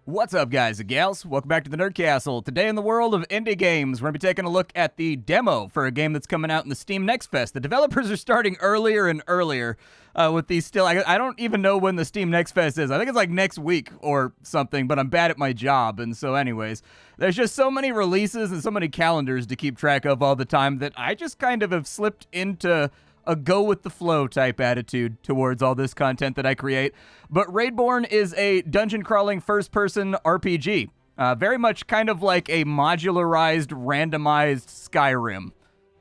What's up, guys and gals? Welcome back to the Nerd Castle. Today in the world of indie games, we're going to be taking a look at the demo for a game that's coming out in the Steam Next Fest. The developers are starting earlier and earlier with these still. I don't even know when the Steam Next Fest is. I think it's like next week or something, but I'm bad at my job. And so anyways, there's just so many releases and so many calendars to keep track of all the time that I just kind of have slipped into a go-with-the-flow type attitude towards all this content that I create. But Raidborn is a dungeon-crawling first-person RPG. Very much kind of like a modularized, randomized Skyrim,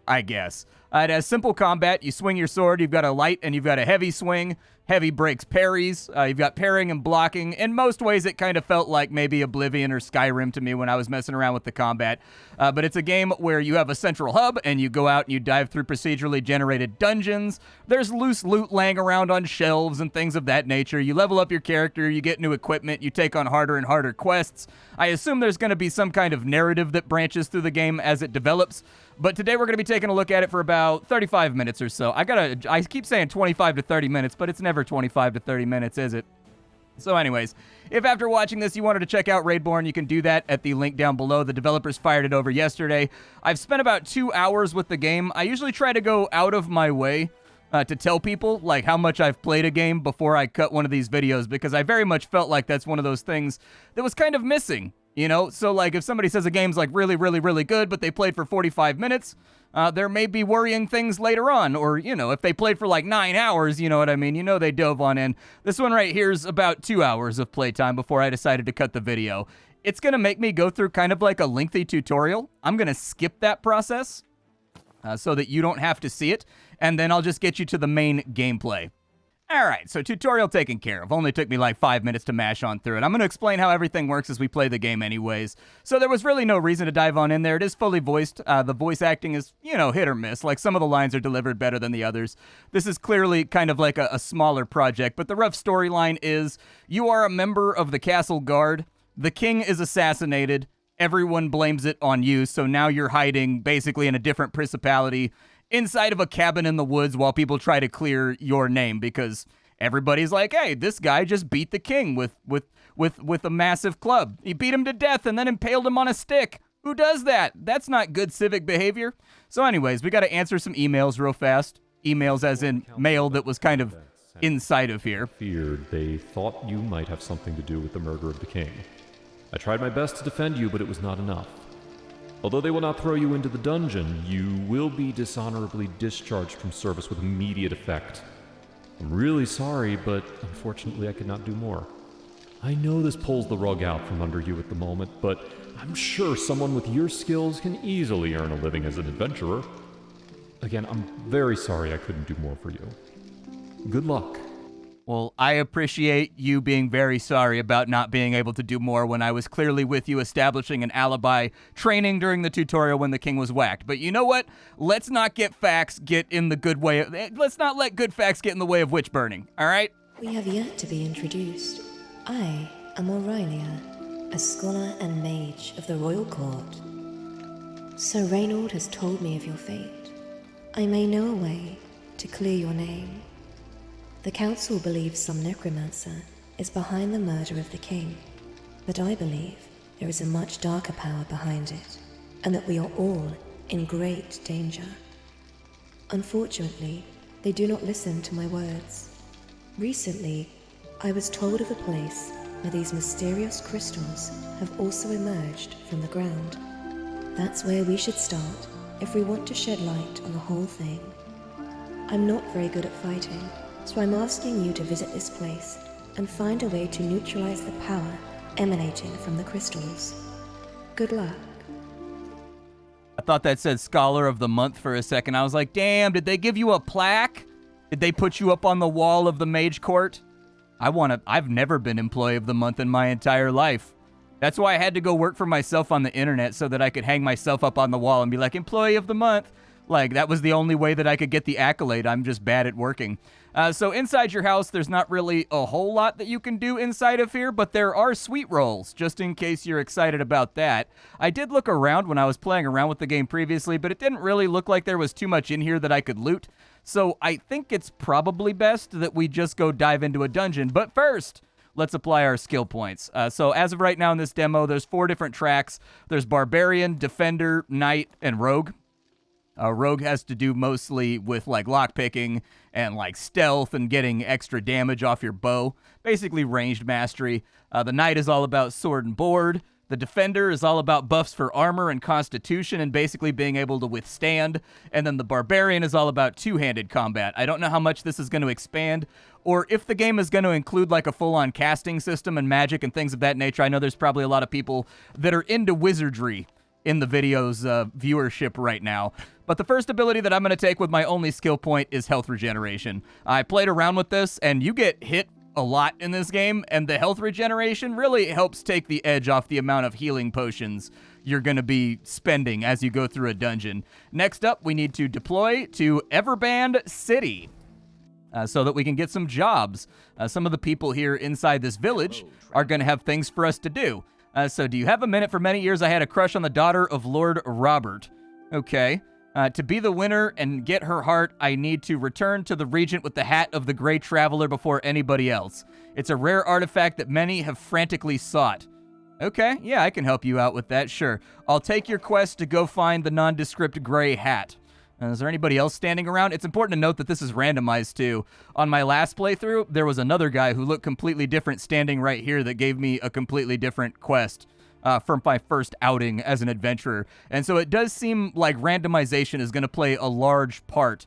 I guess. It has simple combat. You swing your sword, you've got a light, and you've got a heavy swing. Heavy breaks parries. You've got parrying and blocking. In most ways, it kind of felt like maybe Oblivion or Skyrim to me when I was messing around with the combat. But it's a game where you have a central hub, and you go out and you dive through procedurally generated dungeons. There's loose loot laying around on shelves and things of that nature. You level up your character, you get new equipment, you take on harder and harder quests. I assume there's going to be some kind of narrative that branches through the game as it develops. But today we're going to be taking a look at it for about 35 minutes or so. I keep saying 25 to 30 minutes, but it's never 25 to 30 minutes, is it? So anyways, if after watching this you wanted to check out Raidborn, you can do that at the link down below. The developers fired it over yesterday. I've spent about 2 hours with the game. I usually try to go out of my way to tell people like how much I've played a game before I cut one of these videos, because I very much felt like that's one of those things that was kind of missing. You know, so like if somebody says a game's like really, really, really good, but they played for 45 minutes, there may be worrying things later on. Or, you know, if they played for like 9 hours, you know what I mean? You know they dove on in. This one right here is about 2 hours of playtime before I decided to cut the video. It's going to make me go through kind of like a lengthy tutorial. I'm going to skip that process so that you don't have to see it. And then I'll just get you to the main gameplay. Alright, so tutorial taken care of. Only took me like 5 minutes to mash on through it. I'm going to explain how everything works as we play the game anyways. So there was really no reason to dive on in there. It is fully voiced. The voice acting is, you know, hit or miss. Like some of the lines are delivered better than the others. This is clearly kind of like a smaller project, but the rough storyline is you are a member of the castle guard. The king is assassinated. Everyone blames it on you, so now you're hiding basically in a different principality inside of a cabin in the woods while people try to clear your name, because everybody's like, hey, this guy just beat the king with a massive club. He beat him to death and then impaled him on a stick. Who does that? That's not good civic behavior. So anyways, we got to answer some emails real fast. Emails as in mail that was kind of inside of here. Feared they thought you might have something to do with the murder of the king. I tried my best to defend you, but it was not enough. Although they will not throw you into the dungeon, you will be dishonorably discharged from service with immediate effect. I'm really sorry, but unfortunately I could not do more. I know this pulls the rug out from under you at the moment, but I'm sure someone with your skills can easily earn a living as an adventurer. Again, I'm very sorry I couldn't do more for you. Good luck. Well, I appreciate you being very sorry about not being able to do more when I was clearly with you establishing an alibi, training during the tutorial when the king was whacked. But you know what? Let's not get facts get in the good way. Let's not let good facts get in the way of witch burning, all right? We have yet to be introduced. I am Aurelia, a scholar and mage of the royal court. Sir Reynold has told me of your fate. I may know a way to clear your name. The council believes some necromancer is behind the murder of the king, but I believe there is a much darker power behind it, and that we are all in great danger. Unfortunately, they do not listen to my words. Recently, I was told of a place where these mysterious crystals have also emerged from the ground. That's where we should start if we want to shed light on the whole thing. I'm not very good at fighting, so I'm asking you to visit this place and find a way to neutralize the power emanating from the crystals. Good luck. I thought that said Scholar of the Month for a second. I was like, damn, did they give you a plaque? Did they put you up on the wall of the Mage Court? I've never been Employee of the Month in my entire life. That's why I had to go work for myself on the internet so that I could hang myself up on the wall and be like, Employee of the Month. Like, that was the only way that I could get the accolade. I'm just bad at working. So inside your house, there's not really a whole lot that you can do inside of here, but there are sweet rolls, just in case you're excited about that. I did look around when I was playing around with the game previously, but it didn't really look like there was too much in here that I could loot. So I think it's probably best that we just go dive into a dungeon. But first, let's apply our skill points. So as of right now in this demo, there's 4 different tracks. There's Barbarian, Defender, Knight, and Rogue. Rogue has to do mostly with like lockpicking and like stealth and getting extra damage off your bow. Basically ranged mastery. The Knight is all about sword and board. The Defender is all about buffs for armor and constitution and basically being able to withstand. And then the Barbarian is all about two-handed combat. I don't know how much this is going to expand or if the game is going to include like a full-on casting system and magic and things of that nature. I know there's probably a lot of people that are into wizardry in the video's viewership right now. But the first ability that I'm going to take with my only skill point is health regeneration. I played around with this, and you get hit a lot in this game, and the health regeneration really helps take the edge off the amount of healing potions you're going to be spending as you go through a dungeon. Next up, we need to deploy to Everband City so that we can get some jobs. Some of the people here inside this village are going to have things for us to do. So do you have a minute? For many years, I had a crush on the daughter of Lord Robert. Okay. To be the winner and get her heart, I need to return to the Regent with the hat of the Grey Traveler before anybody else. It's a rare artifact that many have frantically sought. Okay, yeah, I can help you out with that, sure. I'll take your quest to go find the nondescript gray hat. Is there anybody else standing around? It's important to note that this is randomized, too. On my last playthrough, there was another guy who looked completely different standing right here that gave me a completely different quest. From my first outing as an adventurer. And so it does seem like randomization is going to play a large part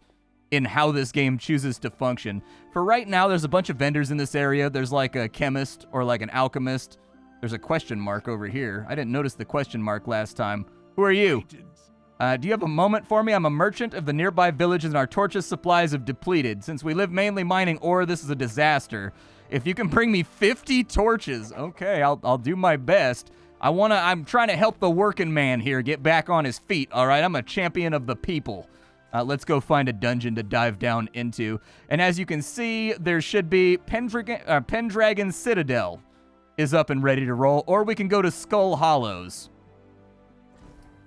in how this game chooses to function. For right now, there's a bunch of vendors in this area. There's like a chemist or like an alchemist. There's a question mark over here. I didn't notice the question mark last time. Who are you? Do you have a moment for me? I'm a merchant of the nearby villages and our torches supplies have depleted. Since we live mainly mining ore, this is a disaster. If you can bring me 50 torches, okay, I'll do my best. I'm trying to help the working man here get back on his feet, all right? I'm a champion of the people. Let's go find a dungeon to dive down into. And as you can see, there should be Pendragon Citadel is up and ready to roll, or we can go to Skull Hollows.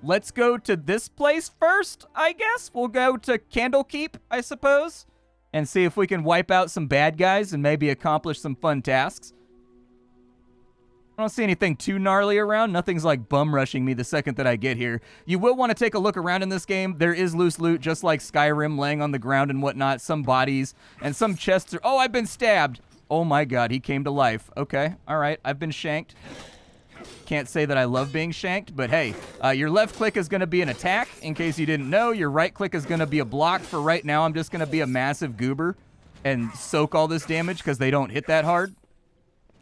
Let's go to this place first, I guess. We'll go to Candlekeep, I suppose, and see if we can wipe out some bad guys and maybe accomplish some fun tasks. I don't see anything too gnarly around. Nothing's like bum rushing me the second that I get here. You will want to take a look around in this game. There is loose loot, just like Skyrim, laying on the ground and whatnot. Some bodies and some chests are... Oh, I've been stabbed. Oh my god, he came to life. Okay, all right, I've been shanked. Can't say that I love being shanked, but hey, your left click is going to be an attack, in case you didn't know. Your right click is going to be a block. For right now, I'm just going to be a massive goober and soak all this damage because they don't hit that hard.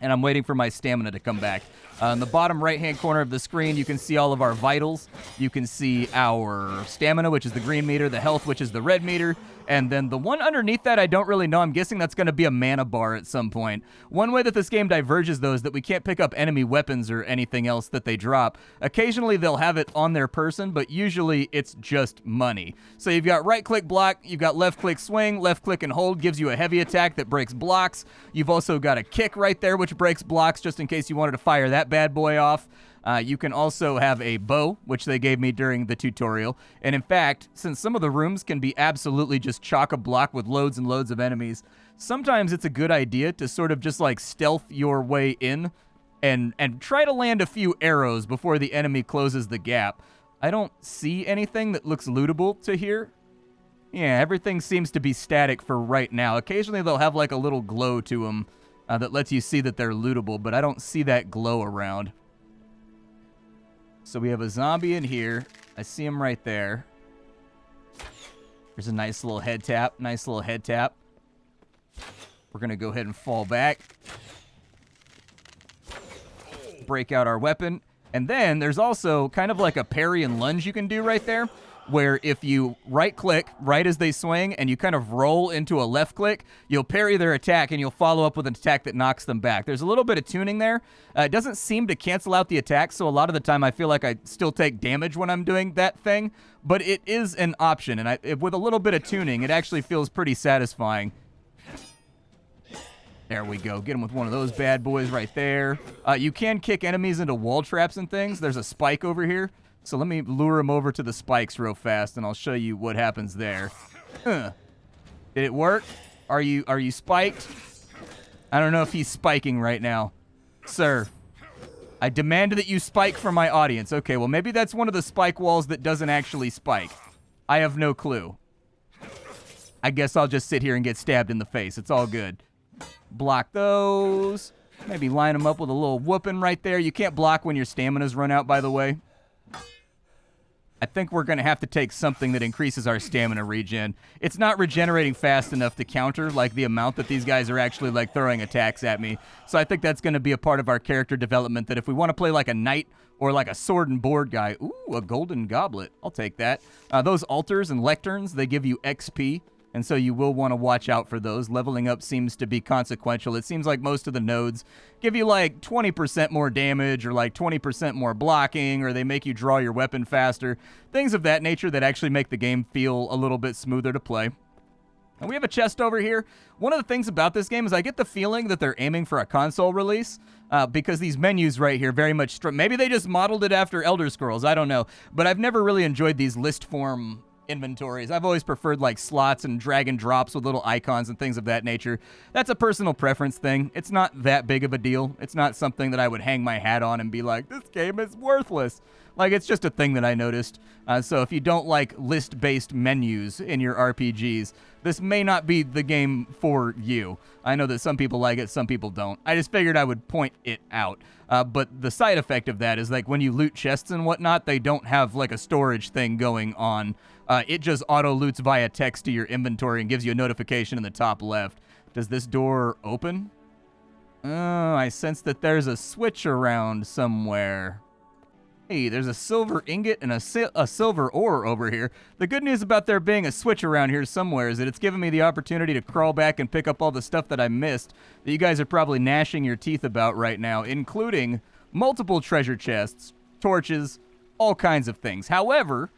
And I'm waiting for my stamina to come back. In the bottom right-hand corner of the screen, you can see all of our vitals. You can see our stamina, which is the green meter, the health, which is the red meter, and then the one underneath that I don't really know. I'm guessing that's going to be a mana bar at some point. One way that this game diverges, though, is that we can't pick up enemy weapons or anything else that they drop. Occasionally, they'll have it on their person, but usually it's just money. So you've got right-click block, you've got left-click swing, left-click and hold gives you a heavy attack that breaks blocks. You've also got a kick right there, which breaks blocks, just in case you wanted to fire that bad boy off. You can also have a bow, which they gave me during the tutorial. And in fact, since some of the rooms can be absolutely just chock-a-block with loads and loads of enemies, sometimes it's a good idea to sort of just like stealth your way in and try to land a few arrows before the enemy closes the gap. I don't see anything that looks lootable to here. Yeah, everything seems to be static for right now. Occasionally they'll have like a little glow to them that lets you see that they're lootable, but I don't see that glow around. So we have a zombie in here. I see him right there. There's a nice little head tap. Nice little head tap. We're going to go ahead and fall back. Break out our weapon. And then there's also kind of like a parry and lunge you can do right there, where if you right-click right as they swing and you kind of roll into a left click, you'll parry their attack and you'll follow up with an attack that knocks them back. There's a little bit of tuning there. It doesn't seem to cancel out the attack, so a lot of the time I feel like I still take damage when I'm doing that thing, but it is an option, and with a little bit of tuning, it actually feels pretty satisfying. There we go. Get him with one of those bad boys right there. You can kick enemies into wall traps and things. There's a spike over here. So let me lure him over to the spikes real fast, and I'll show you what happens there. Did it work? Are you spiked? I don't know if he's spiking right now. Sir, I demand that you spike for my audience. Okay, well, maybe that's one of the spike walls that doesn't actually spike. I have no clue. I guess I'll just sit here and get stabbed in the face. It's all good. Block those. Maybe line them up with a little whooping right there. You can't block when your stamina's run out, by the way. I think we're going to have to take something that increases our stamina regen. It's not regenerating fast enough to counter like the amount that these guys are actually like throwing attacks at me. So I think that's going to be a part of our character development, that if we want to play like a knight or like a sword and board guy, ooh, a golden goblet. I'll take that. Those altars and lecterns, they give you XP. And so you will want to watch out for those. Leveling up seems to be consequential. It seems like most of the nodes give you like 20% more damage or like 20% more blocking, or they make you draw your weapon faster. Things of that nature that actually make the game feel a little bit smoother to play. And we have a chest over here. One of the things about this game is I get the feeling that they're aiming for a console release because these menus right here very much... Maybe they just modeled it after Elder Scrolls. I don't know. But I've never really enjoyed these list form inventories. I've always preferred like slots and drag and drops with little icons and things of that nature. That's a personal preference thing. It's not that big of a deal. It's not something that I would hang my hat on and be like, this game is worthless. Like, it's just a thing that I noticed. So if you don't like list-based menus in your RPGs, this may not be the game for you. I know that some people like it, some people don't. I just figured I would point it out. But the side effect of that is like when you loot chests and whatnot, they don't have like a storage thing going on. It just auto-loots via text to your inventory and gives you a notification in the top left. Does this door open? Oh, I sense that there's a switch around somewhere. Hey, there's a silver ingot and a silver ore over here. The good news about there being a switch around here somewhere is that it's given me the opportunity to crawl back and pick up all the stuff that I missed that you guys are probably gnashing your teeth about right now, including multiple treasure chests, torches, all kinds of things. However,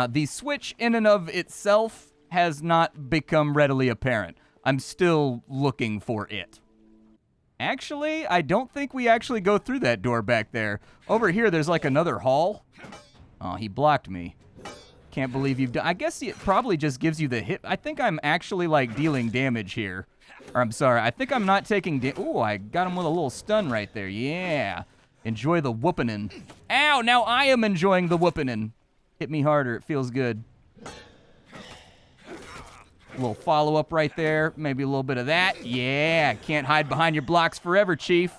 the switch in and of itself has not become readily apparent. I'm still looking for it. Actually, I don't think we actually go through that door back there. Over here, there's like another hall. Oh, he blocked me. Can't believe you've done... I guess it probably just gives you the hit. I think I'm actually like dealing damage here. Or I'm sorry, I think I'm not taking... Ooh, I got him with a little stun right there. Yeah. Enjoy the whoopinin'. Ow, now I am enjoying the whoopinin'. Hit me harder, it feels good. A little follow-up right there. Maybe a little bit of that. Yeah, can't hide behind your blocks forever, Chief.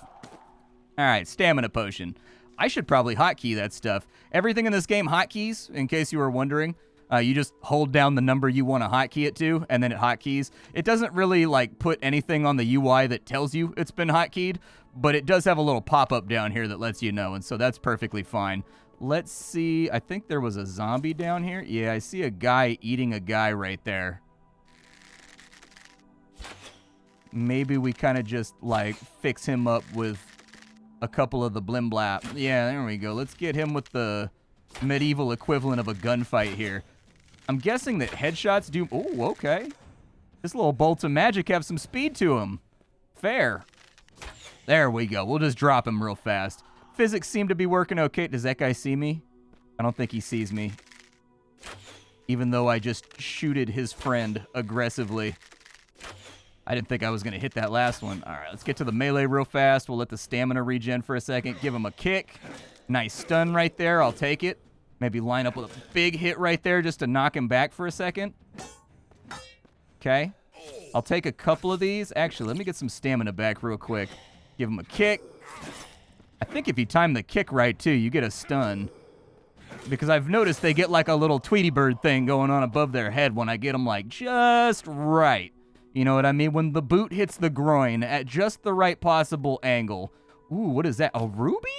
All right, stamina potion. I should probably hotkey that stuff. Everything in this game hotkeys, in case you were wondering. You just hold down the number you want to hotkey it to, and then it hotkeys. It doesn't really like put anything on the UI that tells you it's been hotkeyed, but it does have a little pop-up down here that lets you know, and so that's perfectly fine. Let's see. I think there was a zombie down here. Yeah, I see a guy eating a guy right there. Maybe we kind of just, like, fix him up with a couple of the blimblap. Yeah, there we go. Let's get him with the medieval equivalent of a gunfight here. I'm guessing that headshots do... Oh, okay. This little bolts of magic have some speed to them. Fair. There we go. We'll just drop him real fast. Physics seem to be working okay. Does that guy see me? I don't think he sees me. Even though I just shooted his friend aggressively. I didn't think I was going to hit that last one. All right, let's get to the melee real fast. We'll let the stamina regen for a second. Give him a kick. Nice stun right there. I'll take it. Maybe line up with a big hit right there just to knock him back for a second. Okay. I'll take a couple of these. Actually, let me get some stamina back real quick. Give him a kick. I think if you time the kick right, too, you get a stun. Because I've noticed they get like a little Tweety Bird thing going on above their head when I get them like just right. You know what I mean? When the boot hits the groin at just the right possible angle. Ooh, what is that? A ruby?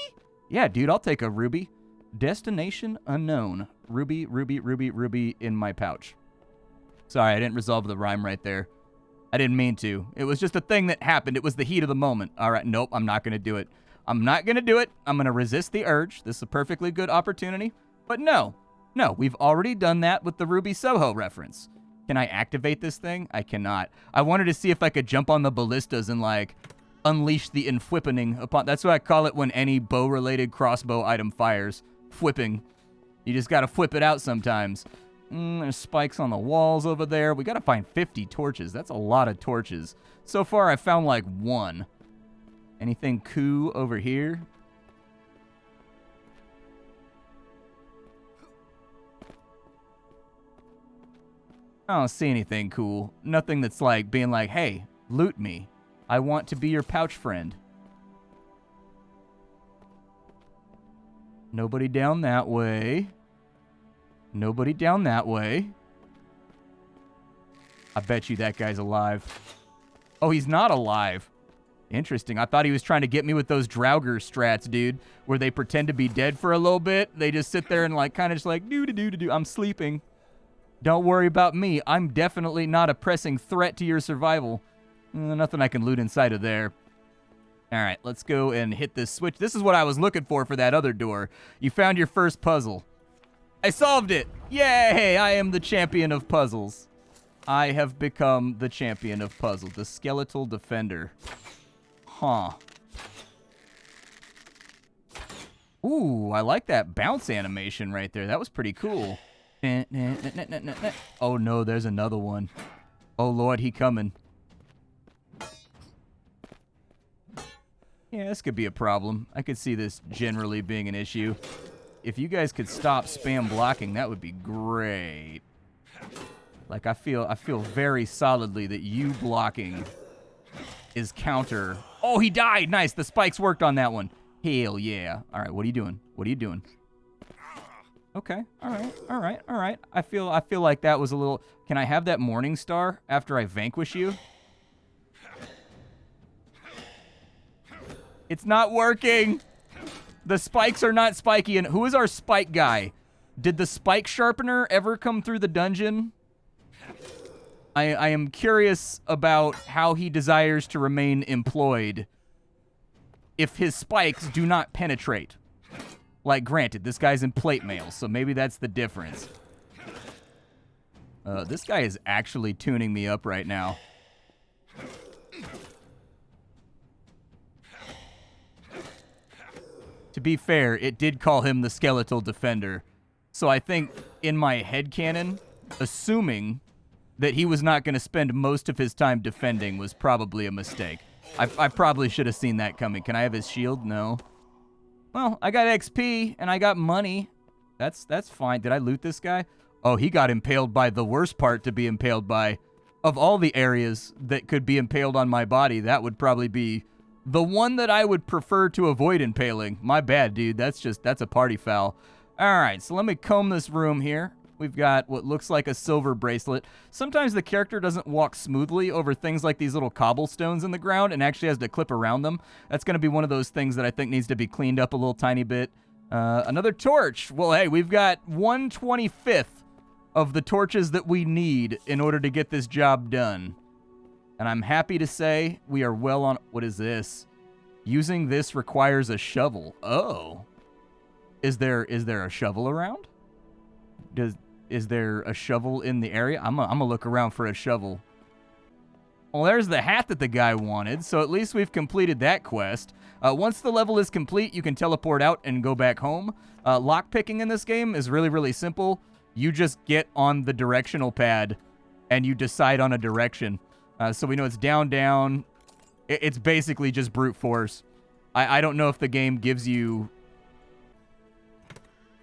Yeah, dude, I'll take a ruby. Destination unknown. Ruby, ruby, ruby, ruby in my pouch. Sorry, I didn't resolve the rhyme right there. I didn't mean to. It was just a thing that happened. It was the heat of the moment. All right, nope, I'm not going to do it. I'm not going to do it. I'm going to resist the urge. This is a perfectly good opportunity. But no, we've already done that with the Ruby Soho reference. Can I activate this thing? I cannot. I wanted to see if I could jump on the ballistas and, like, unleash the enfwhippening upon... That's what I call it when any bow-related crossbow item fires. Fwhipping. You just gotta whip it out sometimes. There's spikes on the walls over there. We got to find 50 torches. That's a lot of torches. So far, I found like 1. Anything cool over here? I don't see anything cool. Nothing that's like being like, hey, loot me. I want to be your pouch friend. Nobody down that way. Nobody down that way. I bet you that guy's alive. Oh, he's not alive. Interesting. I thought he was trying to get me with those Draugr strats, dude, where they pretend to be dead for a little bit. They just sit there and like kind of just like, do-do-do-do-do. I'm sleeping. Don't worry about me. I'm definitely not a pressing threat to your survival. Nothing I can loot inside of there. All right, let's go and hit this switch. This is what I was looking for that other door. You found your first puzzle. I solved it. Yay, I am the champion of puzzles. I have become the champion of puzzles. The skeletal defender. Huh. Ooh, I like that bounce animation right there. That was pretty cool. Oh no, there's another one. Oh Lord, he coming. Yeah, this could be a problem. I could see this generally being an issue. If you guys could stop spam blocking, that would be great. Like I feel very solidly that you blocking is counter. Oh, he died. Nice. The spikes worked on that one. Hell yeah. All right, what are you doing? What are you doing? Okay. All right. I feel like that was a little... Can I have that morning star after I vanquish you? It's not working. The spikes are not spiky. And who is our spike guy? Did the spike sharpener ever come through the dungeon? I am curious about how he desires to remain employed if his spikes do not penetrate. Like, granted, this guy's in plate mail, so maybe that's the difference. This guy is actually tuning me up right now. To be fair, it did call him the skeletal defender. So I think, in my headcanon, assuming that he was not going to spend most of his time defending was probably a mistake. I probably should have seen that coming. Can I have his shield? No. Well, I got XP, and I got money. That's fine. Did I loot this guy? Oh, he got impaled by the worst part to be impaled by. Of all the areas that could be impaled on my body, that would probably be the one that I would prefer to avoid impaling. My bad, dude. That's a party foul. All right, so let me comb this room here. We've got what looks like a silver bracelet. Sometimes the character doesn't walk smoothly over things like these little cobblestones in the ground and actually has to clip around them. That's going to be one of those things that I think needs to be cleaned up a little tiny bit. Another torch. Well, hey, we've got 1/25 of the torches that we need in order to get this job done. And I'm happy to say we are well on... What is this? Using this requires a shovel. Oh. Is there a shovel around? Is there a shovel in the area? I'm gonna look around for a shovel. Well, there's the hat that the guy wanted, so at least we've completed that quest. Once the level is complete, you can teleport out and go back home. Lockpicking in this game is really, really simple. You just get on the directional pad, and you decide on a direction. So we know it's down, down. It's basically just brute force. I don't know if the game gives you...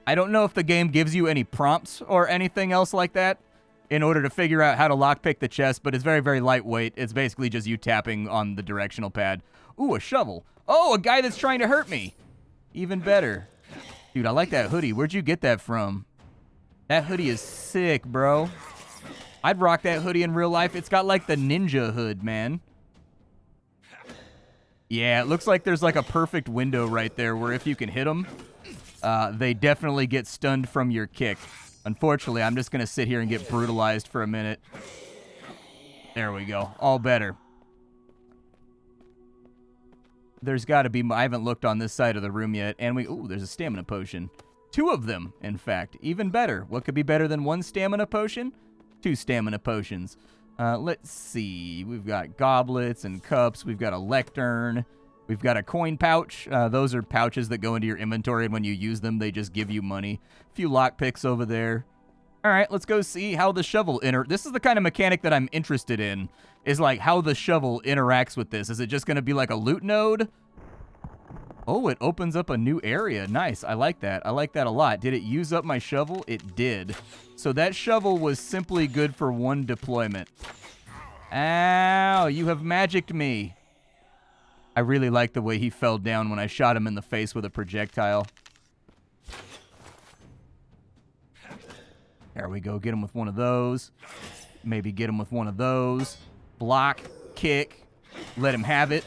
I don't know if the game gives you any prompts or anything else like that in order to figure out how to lockpick the chest, but it's very, very lightweight. It's basically just you tapping on the directional pad. Ooh, a shovel. Oh, a guy that's trying to hurt me. Even better. Dude, I like that hoodie. Where'd you get that from? That hoodie is sick, bro. I'd rock that hoodie in real life. It's got like the ninja hood, man. Yeah, it looks like there's like a perfect window right there where if you can hit them, they definitely get stunned from your kick. Unfortunately, I'm just going to sit here and get brutalized for a minute. There we go. All better. There's got to be... I haven't looked on this side of the room yet. And ooh, there's a stamina potion. 2 of them, in fact. Even better. What could be better than 1 stamina potion? 2 stamina potions. Let's see. We've got goblets and cups. We've got a lectern. We've got a coin pouch. Those are pouches that go into your inventory, and when you use them, they just give you money. A few lockpicks over there. All right, let's go see how the shovel This is the kind of mechanic that I'm interested in, is like how the shovel interacts with this. Is it just going to be like a loot node? Oh, it opens up a new area. Nice. I like that. I like that a lot. Did it use up my shovel? It did. So that shovel was simply good for one deployment. Ow, you have magicked me. I really like the way he fell down when I shot him in the face with a projectile. There we go. Get him with one of those. Maybe get him with one of those. Block, kick, let him have it.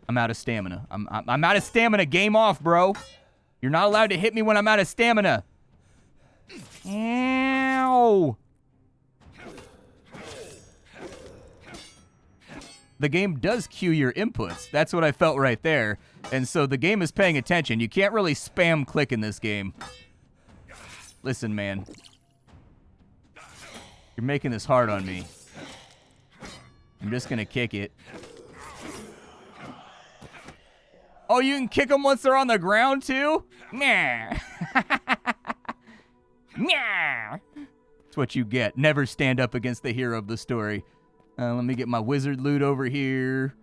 I'm out of stamina. I'm out of stamina. Game off, bro. You're not allowed to hit me when I'm out of stamina. Ow. The game does cue your inputs. That's what I felt right there. And so the game is paying attention. You can't really spam click in this game. Listen, man. You're making this hard on me. I'm just going to kick it. Oh, you can kick them once they're on the ground, too? Nah. Nah. That's what you get. Never stand up against the hero of the story. Let me get my wizard loot over here.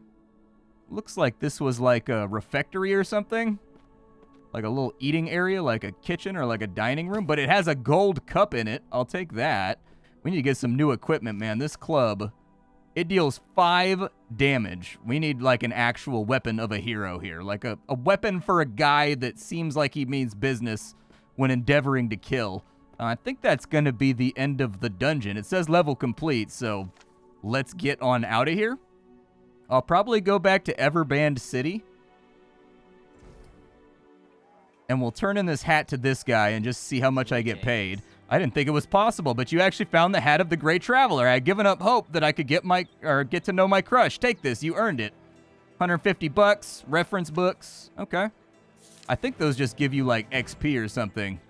Looks like this was like a refectory or something. Like a little eating area, like a kitchen or like a dining room. But it has a gold cup in it. I'll take that. We need to get some new equipment, man. This club, it deals 5 damage. We need like an actual weapon of a hero here. Like a weapon for a guy that seems like he means business when endeavoring to kill. I think that's going to be the end of the dungeon. It says level complete, so let's get on out of here. I'll probably go back to Everband City. And we'll turn in this hat to this guy and just see how much I get paid. I didn't think it was possible, but you actually found the hat of the Great Traveler. I had given up hope that I could get to know my crush. Take this, you earned it. 150 bucks, reference books. Okay. I think those just give you like XP or something.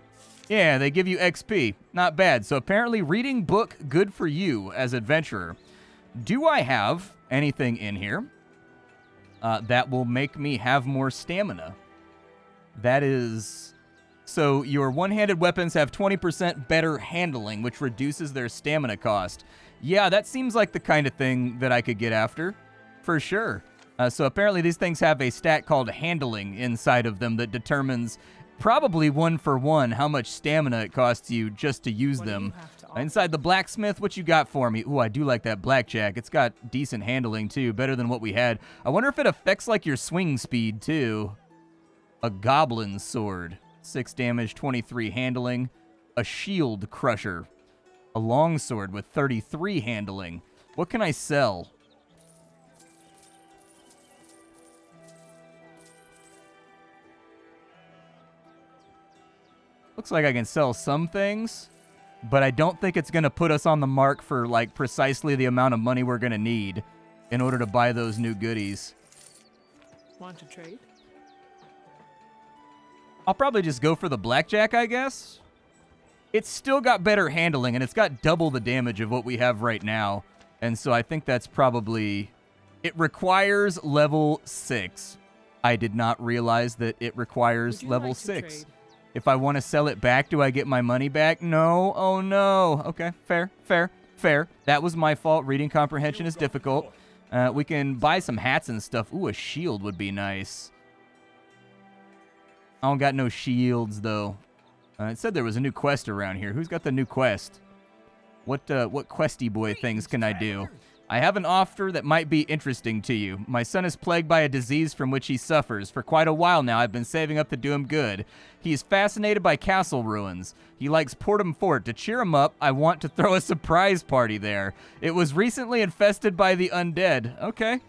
Yeah, they give you XP. Not bad. So apparently reading book, good for you as adventurer. Do I have anything in here that will make me have more stamina? That is... So your one-handed weapons have 20% better handling, which reduces their stamina cost. Yeah, that seems like the kind of thing that I could get after, for sure. So apparently these things have a stat called handling inside of them that determines probably 1-for-1 how much stamina it costs you just to use them. Inside the blacksmith, what you got for me? Ooh, I do like that blackjack. It's got decent handling too, better than what we had. I wonder if it affects like your swing speed too. A goblin sword. 6 damage, 23 handling. A shield crusher. A longsword with 33 handling. What can I sell? Looks like I can sell some things, but I don't think it's going to put us on the mark for like precisely the amount of money we're going to need in order to buy those new goodies. Want to trade? I'll probably just go for the blackjack, I guess. It's still got better handling, and it's got double the damage of what we have right now. And so I think that's probably... It requires level 6. I did not realize that it requires level 6. If I want to sell it back, do I get my money back? No. Oh, no. Okay, fair. That was my fault. Reading comprehension is difficult. We can buy some hats and stuff. Ooh, a shield would be nice. I don't got no shields, though. It said there was a new quest around here. Who's got the new quest? What questy boy things can I do? I have an offer that might be interesting to you. My son is plagued by a disease from which he suffers. For quite a while now, I've been saving up to do him good. He is fascinated by castle ruins. He likes Portum Fort. To cheer him up, I want to throw a surprise party there. It was recently infested by the undead. Okay.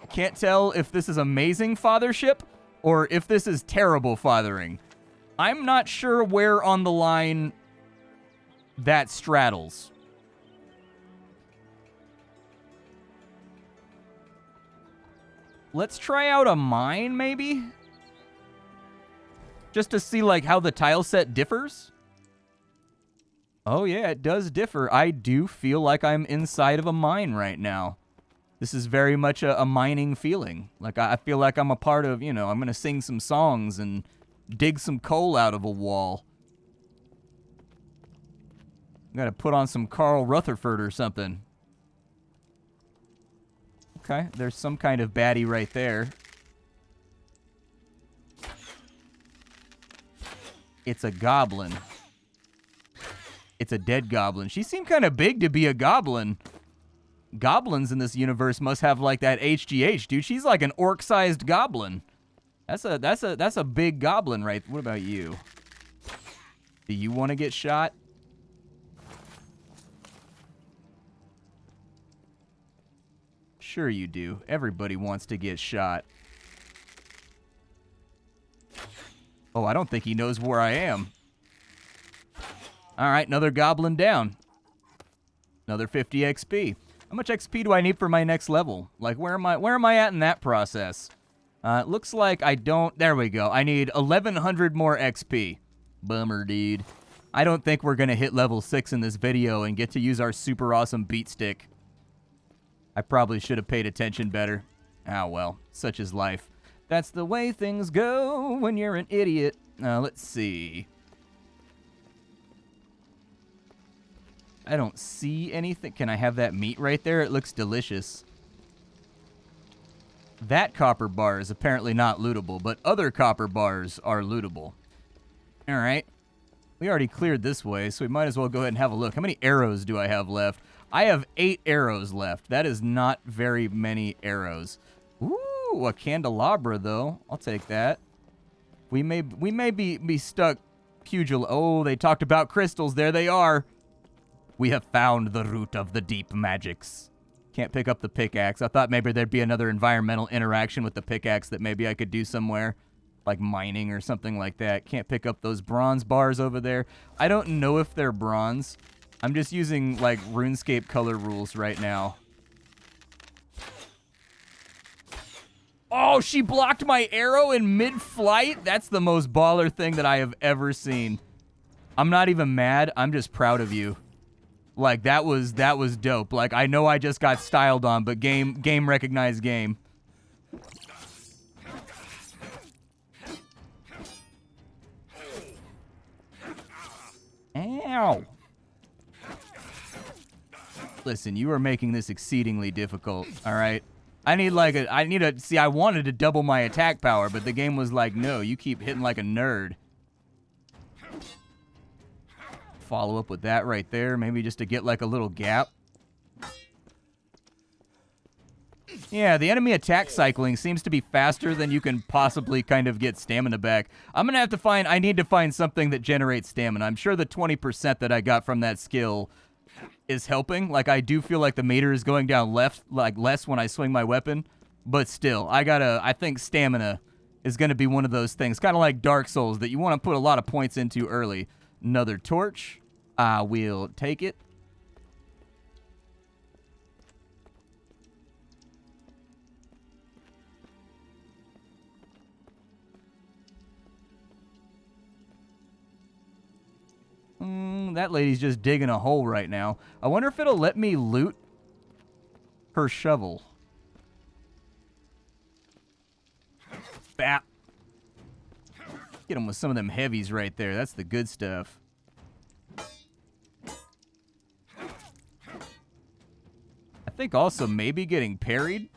I can't tell if this is amazing fathership or if this is terrible fathering. I'm not sure where on the line that straddles. Let's try out a mine, maybe? Just to see, like, how the tile set differs? Oh, yeah, it does differ. I do feel like I'm inside of a mine right now. This is very much a mining feeling. Like, I feel like I'm a part of, you know, I'm going to sing some songs and dig some coal out of a wall. Gotta put on some Carl Rutherford or something. Okay, there's some kind of baddie right there. It's a goblin. It's a dead goblin. She seemed kind of big to be a goblin. Goblins in this universe must have like that HGH, dude. She's like an orc-sized goblin. That's a big goblin, right? What about you? Do you want to get shot? Sure you do. Everybody wants to get shot. Oh, I don't think he knows where I am. All right, another goblin down. Another 50 XP. How much XP do I need for my next level? Like, where am I at in that process? It looks like I don't... There we go. I need 1,100 more XP. Bummer, dude. I don't think we're going to hit level 6 in this video and get to use our super awesome beat stick. I probably should have paid attention better. Ah, well. Such is life. That's the way things go when you're an idiot. Let's see. I don't see anything. Can I have that meat right there? It looks delicious. That copper bar is apparently not lootable, but other copper bars are lootable. All right. We already cleared this way, so we might as well go ahead and have a look. How many arrows do I have left? I have 8 arrows left. That is not very many arrows. Ooh, a candelabra, though. I'll take that. We may be stuck. Oh, they talked about crystals. There they are. We have found the root of the deep magics. Can't pick up the pickaxe. I thought maybe there'd be another environmental interaction with the pickaxe that maybe I could do somewhere, like mining or something like that. Can't pick up those bronze bars over there. I don't know if they're bronze. I'm just using, like, RuneScape color rules right now. Oh, she blocked my arrow in mid-flight? That's the most baller thing that I have ever seen. I'm not even mad. I'm just proud of you. Like, that was dope. Like, I know I just got styled on, but game recognized game. Ow. Listen, you are making this exceedingly difficult, all right? See, I wanted to double my attack power, but the game was like, no, you keep hitting like a nerd. Follow up with that right there, maybe just to get like a little gap. Yeah, the enemy attack cycling seems to be faster than you can possibly kind of get stamina back. I need to find something that generates stamina. I'm sure the 20% that I got from that skill is helping. Like, I do feel like the meter is going down less when I swing my weapon, but still, I think stamina is going to be one of those things, kind of like Dark Souls, that you want to put a lot of points into early. Another torch. I will take it. That lady's just digging a hole right now. I wonder if it'll let me loot her shovel. Bap. Get him with some of them heavies right there. That's the good stuff. I think also maybe getting parried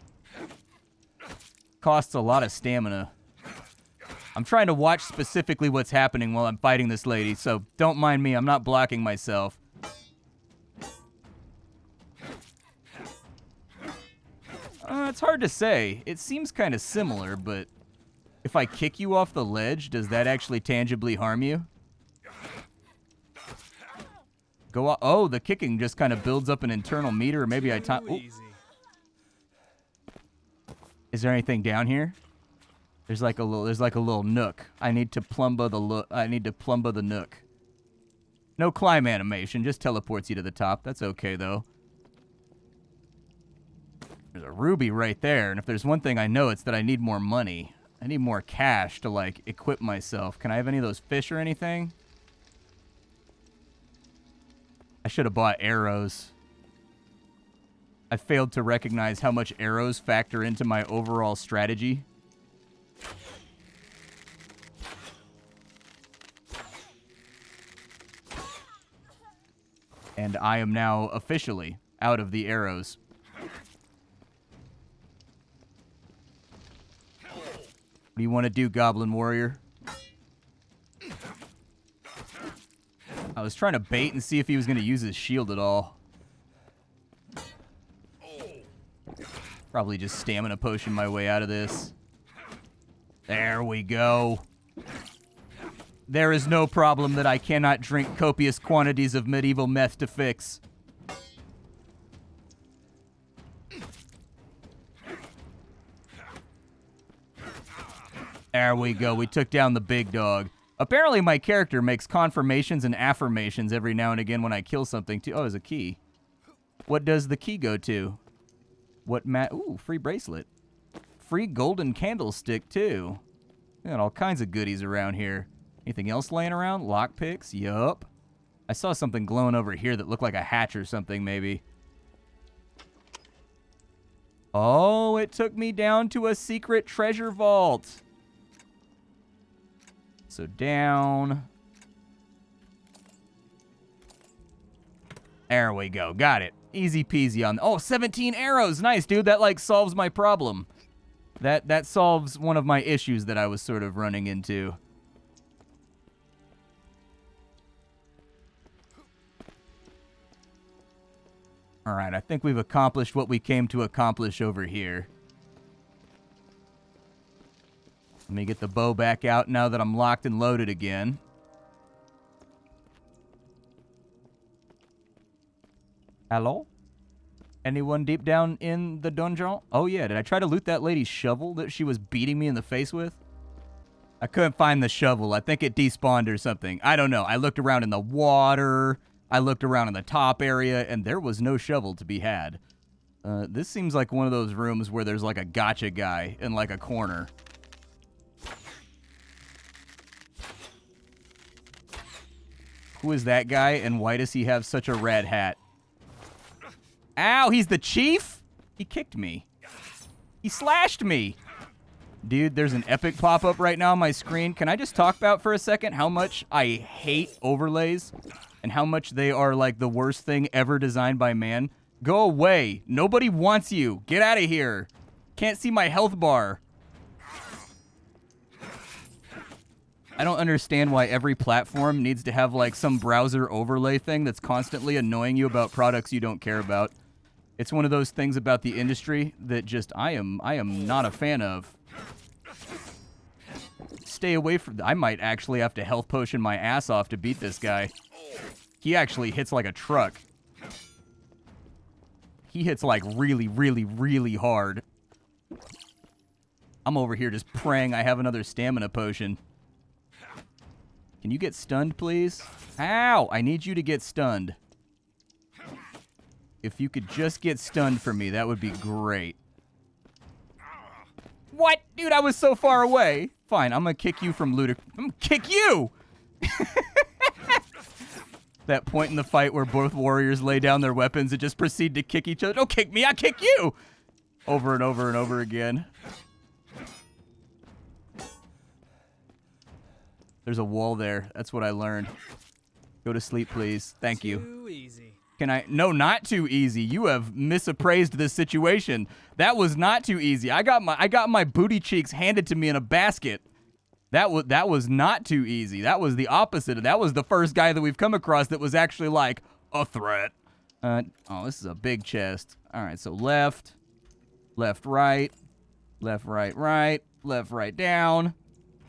costs a lot of stamina. I'm trying to watch specifically what's happening while I'm fighting this lady, so don't mind me. I'm not blocking myself. It's hard to say. It seems kind of similar, but if I kick you off the ledge, does that actually tangibly harm you? Oh, the kicking just kind of builds up an internal meter, or maybe I time. Is there anything down here? There's like a little nook. I need to plumbo the nook. No climb animation, just teleports you to the top. That's okay though. There's a ruby right there, and if there's one thing I know, it's that I need more money. I need more cash to like equip myself. Can I have any of those fish or anything? I should have bought arrows. I failed to recognize how much arrows factor into my overall strategy. And I am now officially out of the arrows. What do you want to do, Goblin Warrior? I was trying to bait and see if he was going to use his shield at all. Probably just stamina potion my way out of this. There we go. There is no problem that I cannot drink copious quantities of medieval meth to fix. There we go. We took down the big dog. Apparently my character makes confirmations and affirmations every now and again when I kill something too. Oh, there's a key. What does the key go to? What ooh, free bracelet. Free golden candlestick too. Got all kinds of goodies around here. Anything else laying around? Lockpicks? Yup. I saw something glowing over here that looked like a hatch or something maybe. Oh, it took me down to a secret treasure vault. So down. There we go. Got it. Easy peasy on. Oh, 17 arrows. Nice, dude. That like solves my problem. That solves one of my issues that I was sort of running into. All right, I think we've accomplished what we came to accomplish over here. Let me get the bow back out now that I'm locked and loaded again. Hello? Anyone deep down in the dungeon? Oh yeah, did I try to loot that lady's shovel that she was beating me in the face with? I couldn't find the shovel. I think it despawned or something. I don't know. I looked around in the water. I looked around in the top area, and there was no shovel to be had. This seems like one of those rooms where there's like a gotcha guy in like a corner. Who is that guy, and why does he have such a red hat? Ow, he's the chief? He kicked me. He slashed me. Dude, there's an epic pop-up right now on my screen. Can I just talk about for a second how much I hate overlays and how much they are like the worst thing ever designed by man? Go away. Nobody wants you. Get out of here. Can't see my health bar. I don't understand why every platform needs to have like some browser overlay thing that's constantly annoying you about products you don't care about. It's one of those things about the industry that just I am not a fan of. Stay away from... I might actually have to health potion my ass off to beat this guy. He actually hits like a truck. He hits like really, really, really hard. I'm over here just praying I have another stamina potion. Can you get stunned, please? Ow! I need you to get stunned. If you could just get stunned for me, that would be great. What? Dude, I was so far away. Fine, I'm gonna kick you from Ludic... I'm gonna kick you! That point in the fight where both warriors lay down their weapons and just proceed to kick each other. Don't kick me, I kick you! Over and over and over again. There's a wall there. That's what I learned. Go to sleep, please. Thank you. Too easy. Can I? No, not too easy. You have misappraised this situation. That was not too easy. I got my booty cheeks handed to me in a basket. That was not too easy. That was the opposite. That was the first guy that we've come across that was actually like a threat. Oh, this is a big chest. All right, so left, right, right, left, right, down,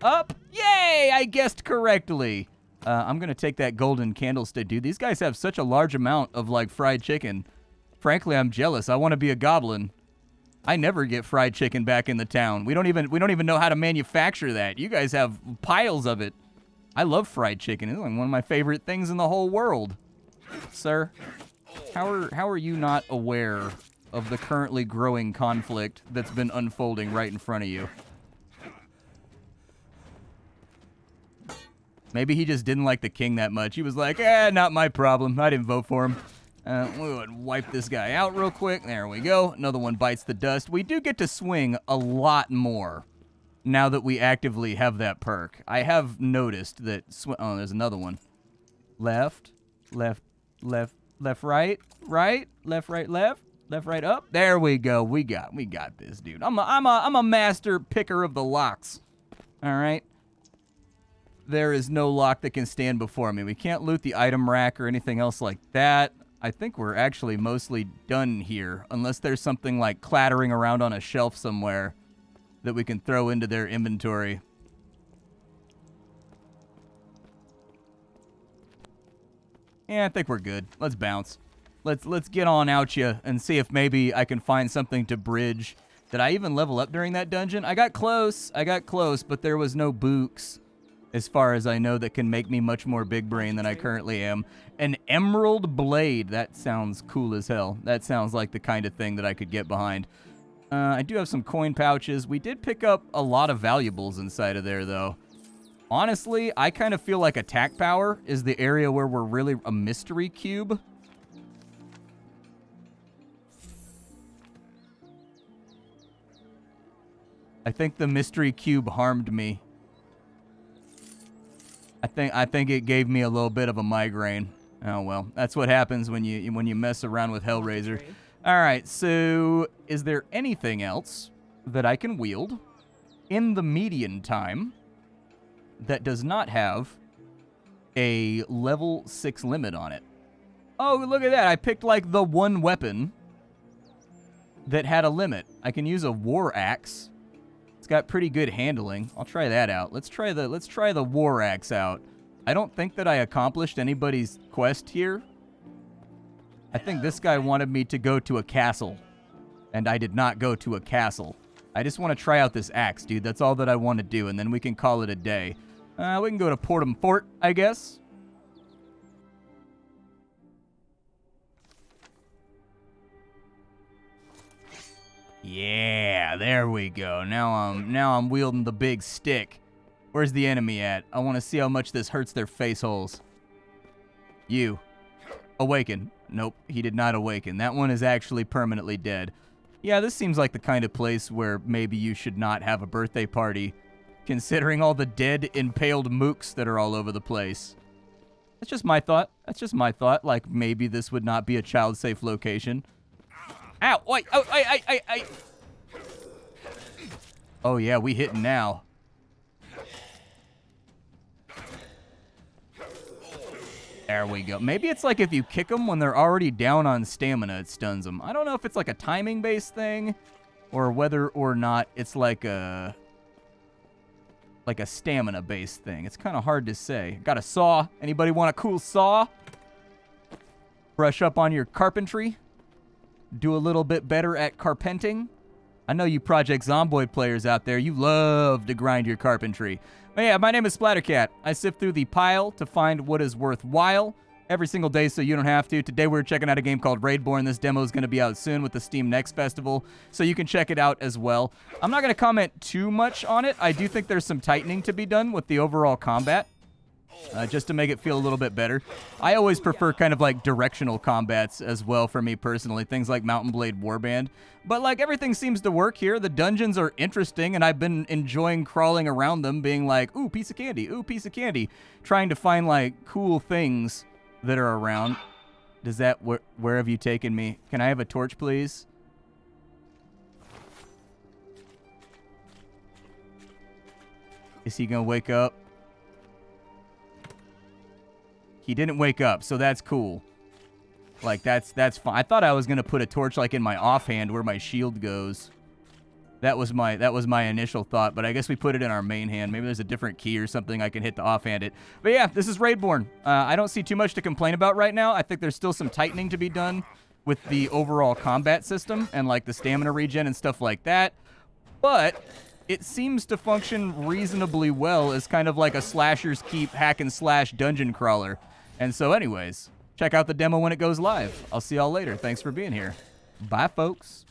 up. Yay! I guessed correctly. I'm gonna take that golden candlestick, dude. These guys have such a large amount of like fried chicken. Frankly, I'm jealous. I want to be a goblin. I never get fried chicken back in the town. We don't even know how to manufacture that. You guys have piles of it. I love fried chicken. It's like one of my favorite things in the whole world. Sir, how are you not aware of the currently growing conflict that's been unfolding right in front of you? Maybe he just didn't like the king that much. He was like, not my problem. I didn't vote for him. We would wipe this guy out real quick. There we go. Another one bites the dust. We do get to swing a lot more now that we actively have that perk. I have noticed that... Oh, there's another one. Left, left, left, Left, right, right. Left, right, left. Left, right, up. There we go. We got this, dude. I'm a master picker of the locks. All right. There is no lock that can stand before me. We can't loot the item rack or anything else like that. I think we're actually mostly done here, unless there's something like clattering around on a shelf somewhere that we can throw into their inventory. Yeah, I think we're good. Let's bounce. Let's get on out you and see if maybe I can find something to bridge. Did I even level up during that dungeon? I got close, but there was no books, as far as I know, that can make me much more big brain than I currently am. An emerald blade. That sounds cool as hell. That sounds like the kind of thing that I could get behind. I do have some coin pouches. We did pick up a lot of valuables inside of there, though. Honestly, I kind of feel like attack power is the area where we're really a mystery cube. I think the mystery cube harmed me. I think it gave me a little bit of a migraine. Oh well, that's what happens when you mess around with Hellraiser. All right, so is there anything else that I can wield in the median time that does not have a level 6 limit on it? Oh, look at that. I picked like the one weapon that had a limit. I can use a war axe. It's got pretty good handling. I'll try that out. Let's try the war axe out. I don't think that I accomplished anybody's quest here. I think this guy wanted me to go to a castle, and I did not go to a castle. I just want to try out this axe, dude. That's all that I want to do, and then we can call it a day. We can go to Portum Fort, I guess. Yeah, there we go. Now I'm wielding the big stick. Where's the enemy at? I want to see how much this hurts their face holes. You. Awaken. Nope, he did not awaken. That one is actually permanently dead. Yeah, this seems like the kind of place where maybe you should not have a birthday party, considering all the dead, impaled mooks that are all over the place. That's just my thought. That's just my thought. Like, maybe this would not be a child-safe location. Ow! Wait! Oh, I. Oh yeah, we hitting now. There we go. Maybe it's like if you kick them when they're already down on stamina, it stuns them. I don't know if it's like a timing-based thing, or whether or not it's like a stamina-based thing. It's kind of hard to say. Got a saw. Anybody want a cool saw? Brush up on your carpentry. Do a little bit better at carpenting. I know you Project Zomboid players out there, you love to grind your carpentry. But yeah, my name is Splattercat. I sift through the pile to find what is worthwhile every single day so you don't have to. Today we're checking out a game called Raidborn. This demo is going to be out soon with the Steam Next Festival, so you can check it out as well. I'm not going to comment too much on it. I do think there's some tightening to be done with the overall combat. Just to make it feel a little bit better. I always prefer kind of like directional combats as well for me personally, things like Mountain Blade Warband. But like everything seems to work here. The dungeons are interesting and I've been enjoying crawling around them being like, ooh, piece of candy, ooh, piece of candy. Trying to find like cool things that are around. Does that, where have you taken me? Can I have a torch, please? Is he gonna wake up? He didn't wake up, so that's cool. Like, that's fine. I thought I was going to put a torch, like, in my offhand where my shield goes. That was my initial thought, but I guess we put it in our main hand. Maybe there's a different key or something I can hit to offhand it. But yeah, this is Raidborn. I don't see too much to complain about right now. I think there's still some tightening to be done with the overall combat system and, like, the stamina regen and stuff like that. But it seems to function reasonably well as kind of like a Slasher's Keep hack and slash dungeon crawler. And so anyways, check out the demo when it goes live. I'll see y'all later. Thanks for being here. Bye, folks.